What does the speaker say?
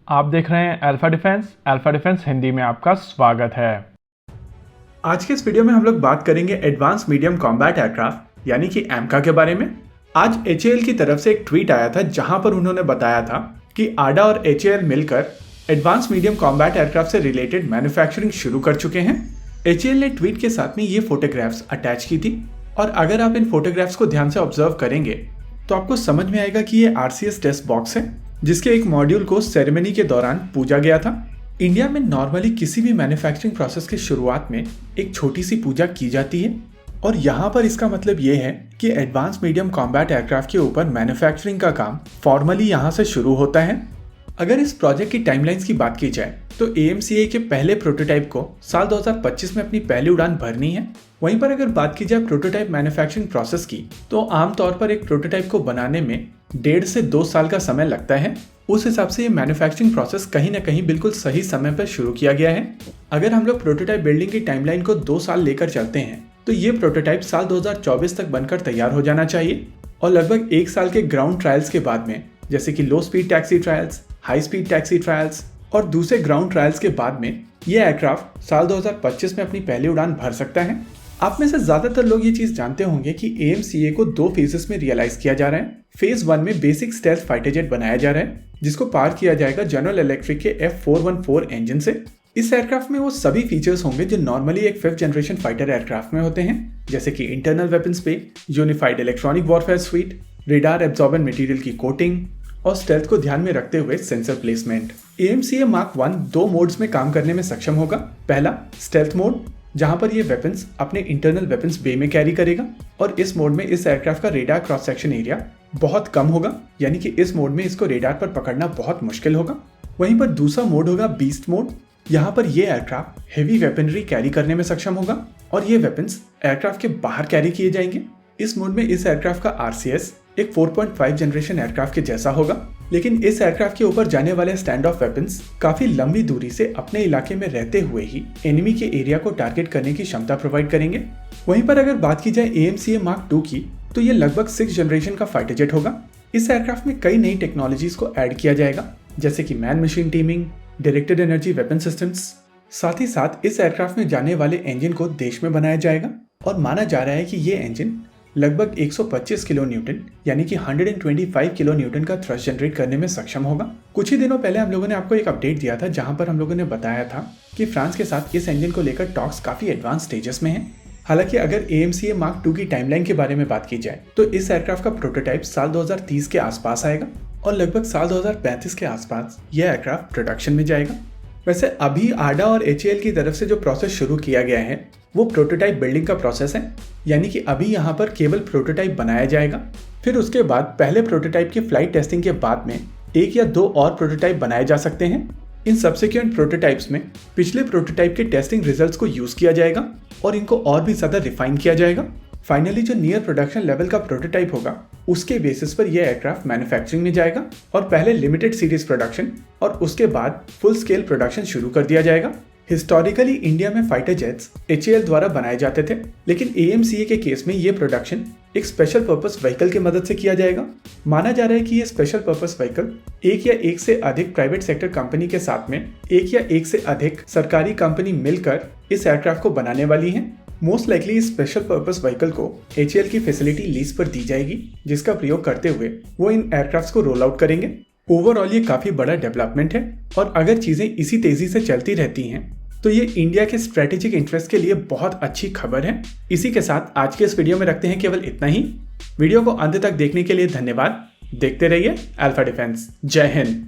आप देख रहे हैं अल्फा डिफेंस हिंदी में आपका स्वागत है। आज के इस वीडियो में हम लोग बात करेंगे एडवांस मीडियम कॉम्बैट एयरक्राफ्ट यानी कि एमका के बारे में। आज एचएएल की तरफ से एक ट्वीट आया था जहां पर उन्होंने बताया था कि आडा और एचएएल मिलकर एडवांस मीडियम कॉम्बैट एयरक्राफ्ट से रिलेटेड मैन्युफैक्चरिंग शुरू कर चुके हैं। एचएएल ने ट्वीट के साथ में ये फोटोग्राफ्स अटैच की थी और अगर आप इन फोटोग्राफ्स को ध्यान से ऑब्जर्व करेंगे तो आपको समझ में आएगा कि ये आरसीएस टेस्ट बॉक्स है जिसके एक मॉड्यूल को सेरेमनी के दौरान पूजा गया था। इंडिया में नॉर्मली किसी भी मैन्युफैक्चरिंग प्रोसेस की शुरुआत में एक छोटी सी पूजा की जाती है और यहाँ पर इसका मतलब ये है कि एडवांस मीडियम कॉम्बैट एयरक्राफ्ट के ऊपर मैन्युफैक्चरिंग का काम फॉर्मली यहाँ से शुरू होता है। अगर इस प्रोजेक्ट की टाइमलाइंस की बात की जाए तो एएमसीए के पहले प्रोटोटाइप को साल 2025 में अपनी पहली उड़ान भरनी है। वहीं पर अगर बात की जाए प्रोटोटाइप मैन्युफैक्चरिंग प्रोसेस की तो आमतौर पर एक प्रोटोटाइप को बनाने में 1.5 से 2 साल का समय लगता है। उस हिसाब से ये मैन्युफैक्चरिंग प्रोसेस कहीं ना कहीं बिल्कुल सही समय पर शुरू किया गया है। अगर हम लोग प्रोटोटाइप बिल्डिंग की टाइमलाइन को 2 साल लेकर चलते हैं तो ये प्रोटोटाइप साल 2024 तक बनकर तैयार हो जाना चाहिए और लगभग 1 साल के ग्राउंड ट्रायल्स के बाद में, जैसे कि लो speed taxi trials, high speed taxi trials और दूसरे ग्राउंड ट्रायल्स के बाद में ये एयरक्राफ्ट साल 2025 में अपनी पहली उड़ान भर सकता है। आप में से ज्यादातर लोग ये चीज जानते होंगे कि एएमसीए को 2 फेजेस में रियलाइज किया जा रहा है। फेज 1 में बेसिक स्टेल्थ फाइटर जेट बनाया जा रहा है जिसको पार किया जाएगा जनरल इलेक्ट्रिक के F414 इंजन से। इस एयरक्राफ्ट में वो सभी फीचर्स होंगे जो नॉर्मली एक 5th जनरेशन फाइटर एयरक्राफ्ट में होते हैं, जैसे कि इंटरनल वेपन्स पे unified electronic warfare sweet, radar absorbent material की कोटिंग और स्टेल्थ को ध्यान में रखते हुए sensor placement. AMCA mark 1 2 modes में काम करने में सक्षम होगा। पहला स्टेल्थ मोड, जहां पर ये वेपन्स अपने इंटरनल वेपन्स बे में कैरी करेगा और इस मोड में इस एयरक्राफ्ट का रेडार क्रॉस सेक्शन एरिया बहुत कम होगा, यानी कि इस मोड में इसको रेडार पर पकड़ना बहुत मुश्किल होगा। वहीं पर दूसरा मोड होगा बीस्ट मोड, यहाँ पर ये एयरक्राफ्ट हेवी वेपनरी कैरी करने में सक्षम होगा और ये वेपन्स एयरक्राफ्ट के बाहर कैरी किए जाएंगे। इस मोड में इस एयरक्राफ्ट का आरसीएस एक 4.5 जनरेशन एयरक्राफ्ट के जैसा होगा, लेकिन इस एयरक्राफ्ट के ऊपर जाने वाले स्टैंड ऑफ वेपन्स काफी लंबी दूरी से अपने इलाके में रहते हुए ही एनिमी के एरिया को टारगेट करने की क्षमता प्रोवाइड करेंगे। वहीं पर अगर बात की जाए एएमसीए मार्क 2 की तो ये लगभग 6th जनरेशन का फाइटर जेट होगा। इस एयरक्राफ्ट में कई नई टेक्नोलॉजीज को ऐड किया जाएगा, जैसे कि man machine teeming, directed energy weapon systems. साथ ही साथ इस एयरक्राफ्ट में जाने वाले इंजन को देश में बनाया जाएगा और माना जा रहा है कि ये इंजन लगभग 125 किलो न्यूटन यानी कि 125 किलो न्यूटन का थ्रस्ट जनरेट करने में सक्षम होगा। कुछ ही दिनों पहले हम लोगों ने आपको एक अपडेट दिया था जहां पर हम लोगों ने बताया था कि फ्रांस के साथ इस इंजन को लेकर टॉक्स काफी एडवांस स्टेजेस में हैं। हालांकि अगर एएमसीए मार्क 2 की टाइमलाइन के बारे में बात की जाए तो इस एयरक्राफ्ट का प्रोटोटाइप साल 2030 के आसपास आएगा और लगभग साल 2035 के आसपास यह एयरक्राफ्ट प्रोडक्शन में जाएगा। वैसे अभी आडा और एचएएल की तरफ से जो प्रोसेस शुरू किया गया है वो प्रोटोटाइप बिल्डिंग का प्रोसेस है, यानी कि अभी यहाँ पर केवल प्रोटोटाइप बनाया जाएगा। फिर उसके बाद पहले प्रोटोटाइप की फ्लाइट टेस्टिंग के बाद में 1 या 2 और प्रोटोटाइप बनाए जा सकते हैं। इन सब्सिक्वेंट प्रोटोटाइप्स में पिछले प्रोटोटाइप के टेस्टिंग रिजल्ट्स को यूज किया जाएगा और इनको और भी ज्यादा रिफाइन किया जाएगा। फाइनली जो नियर प्रोडक्शन लेवल का प्रोटोटाइप होगा उसके बेसिस पर यह एयरक्राफ्ट मैन्युफैक्चरिंग में जाएगा और पहले लिमिटेड सीरीज प्रोडक्शन और उसके बाद फुल स्केल प्रोडक्शन शुरू कर दिया जाएगा। हिस्टोरिकली इंडिया में फाइटर जेट्स एचएएल द्वारा बनाए जाते थे, लेकिन एएमसीए के केस में ये प्रोडक्शन एक स्पेशल पर्पस व्हीकल की मदद से किया जाएगा। माना जा रहा है कि ये स्पेशल पर्पस व्हीकल एक या एक से अधिक प्राइवेट सेक्टर कंपनी के साथ में एक या एक से अधिक सरकारी कंपनी मिलकर इस एयरक्राफ्ट को बनाने वाली है। मोस्ट लाइकली इस स्पेशल पर्पस व्हीकल को एचएएल की फैसिलिटी लीज पर दी जाएगी, जिसका प्रयोग करते हुए वो इन एयरक्राफ्ट्स को रोल आउट करेंगे। ओवरऑल ये काफी बड़ा डेवलपमेंट है और अगर चीजें इसी तेजी से चलती रहती हैं तो ये इंडिया के स्ट्रेटेजिक इंटरेस्ट के लिए बहुत अच्छी खबर है। इसी के साथ आज के इस वीडियो में रखते हैं केवल इतना ही। वीडियो को अंत तक देखने के लिए धन्यवाद। देखते रहिए अल्फा डिफेंस। जय हिंद।